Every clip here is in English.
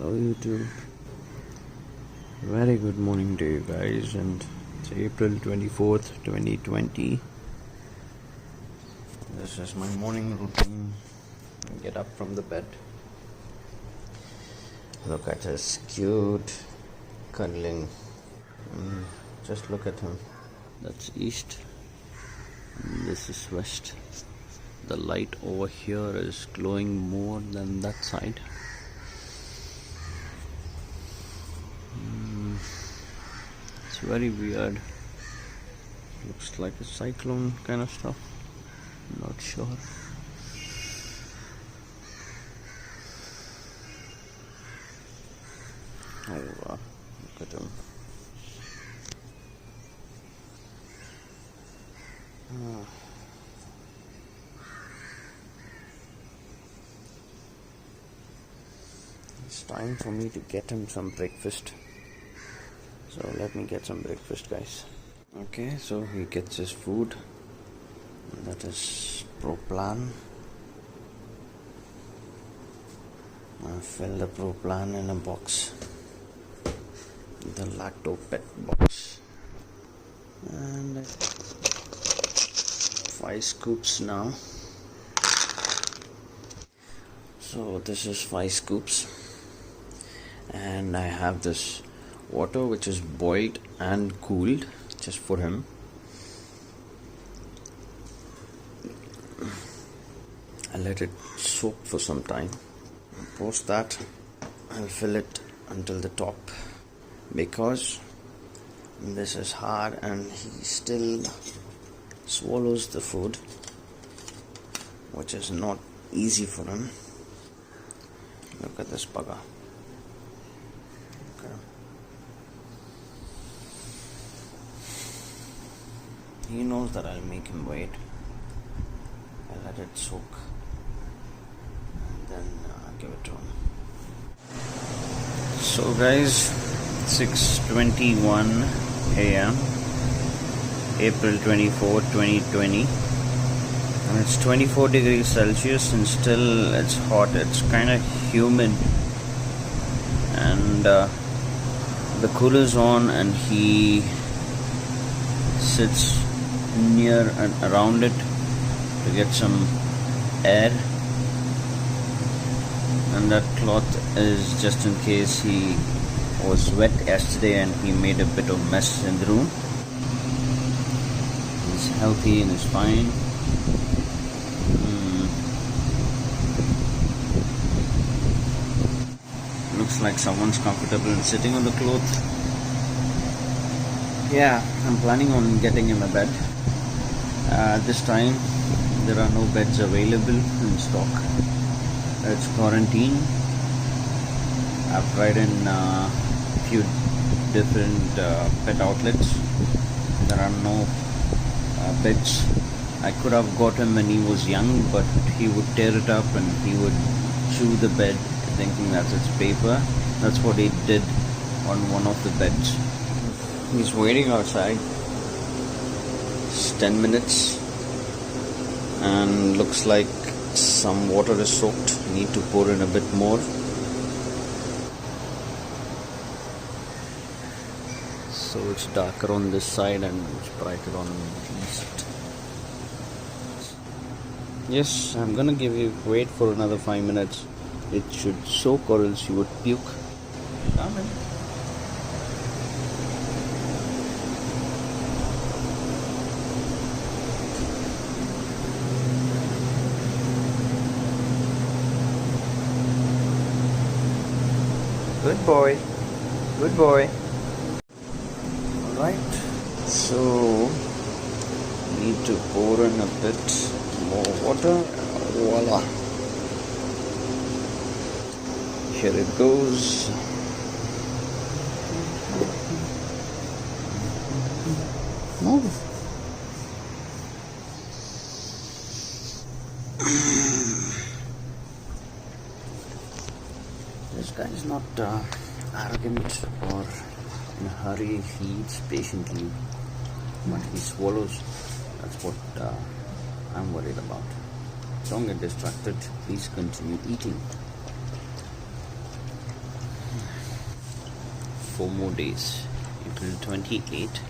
Hello YouTube. Very good morning to you guys, and it's April 24th 2020. This is my morning routine. I get up from the bed, look at his cute cuddling. Just look at him. That's east and this is west. The light over here is glowing more than that side. It's very weird. Looks like a cyclone kind of stuff. Not sure. Oh wow, look at him. It's time for me to get him some breakfast. So let me get some breakfast, guys. Okay, so he gets his food. That is Proplan. I fill the Proplan in a box, the Lacto Pet box, and 5 scoops now. So this is 5 scoops, and I have this water which is boiled and cooled just for him. I let it soak for some time. Post that, I'll fill it until the top, because this is hard and he still swallows the food, which is not easy for him. Look at this bugger. Okay. He knows that I'll make him wait. I let it soak and then give it to him. So guys, 6:21 a.m. April 24, 2020, and it's 24 degrees Celsius and still it's hot. It's kind of humid, and the cooler's on and he sits near and around it to get some air, and that cloth is just in case he was wet yesterday and he made a bit of mess in the room. He's healthy and is fine. Looks like someone's comfortable and sitting on the cloth. Yeah, I'm planning on getting him a bed. This time there are no beds available in stock. It's quarantine. I've tried in a few different pet outlets. There are no beds. I could have got him when he was young, but he would tear it up and he would chew the bed thinking that's its paper. That's what he did on one of the beds. He's waiting outside. It's 10 minutes and looks like some water is soaked. Need to pour in a bit more. So it's darker on this side and it's brighter on the east. Yes, I'm gonna wait for another 5 minutes. It should soak or else you would puke. Come in. Good boy. Good boy. Alright. So, need to pour in a bit more water. Voila. Here it goes. Move. This guy is not arrogant or in a hurry. He eats patiently, but he swallows. That's what I'm worried about. Don't get distracted. Please continue eating. 4 more days. April 28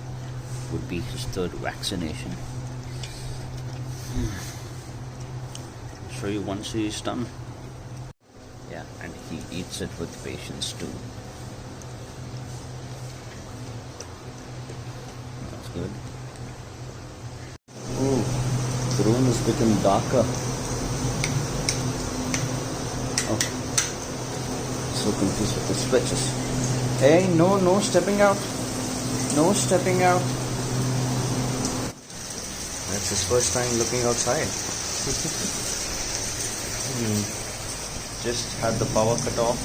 would be his third vaccination. I'll show you once he is done. Yeah, and he eats it with patience too. That's good. Oh, the room has become darker. Oh, so confused with the switches. Hey, no stepping out. No stepping out. That's his first time looking outside. Just had the power cut off.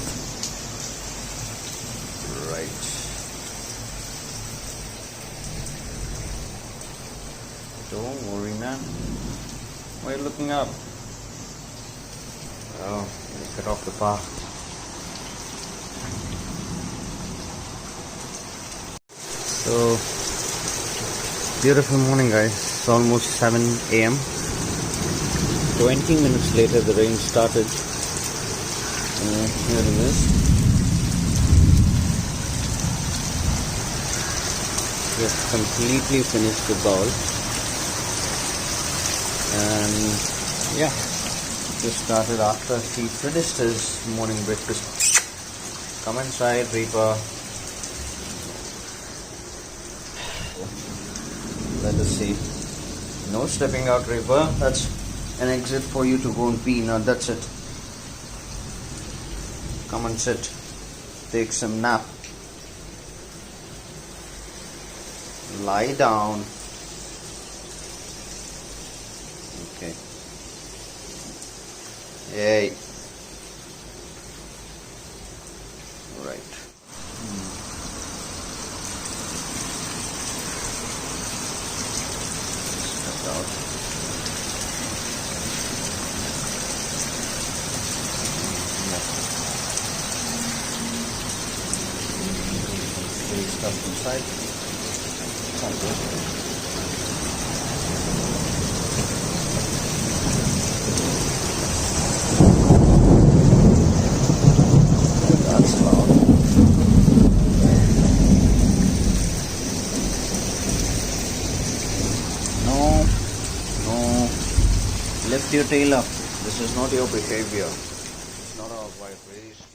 Right. Don't worry, man. Why are you looking up? Oh, they cut off the power. So, beautiful morning, guys. It's almost 7 a.m. 20 minutes later, the rain started. Here it is. We have completely finished the bowl. And yeah, just started after he finished his morning breakfast. Come inside, Reaper. Let us see. No stepping out, Reaper. That's an exit for you to go and pee. Now that's it. Come and sit. Take some nap. Lie down. Okay. Yay. Right. Step out. Stuff inside. That's loud. No. Lift your tail up. This is not your behavior. It's not our vibration.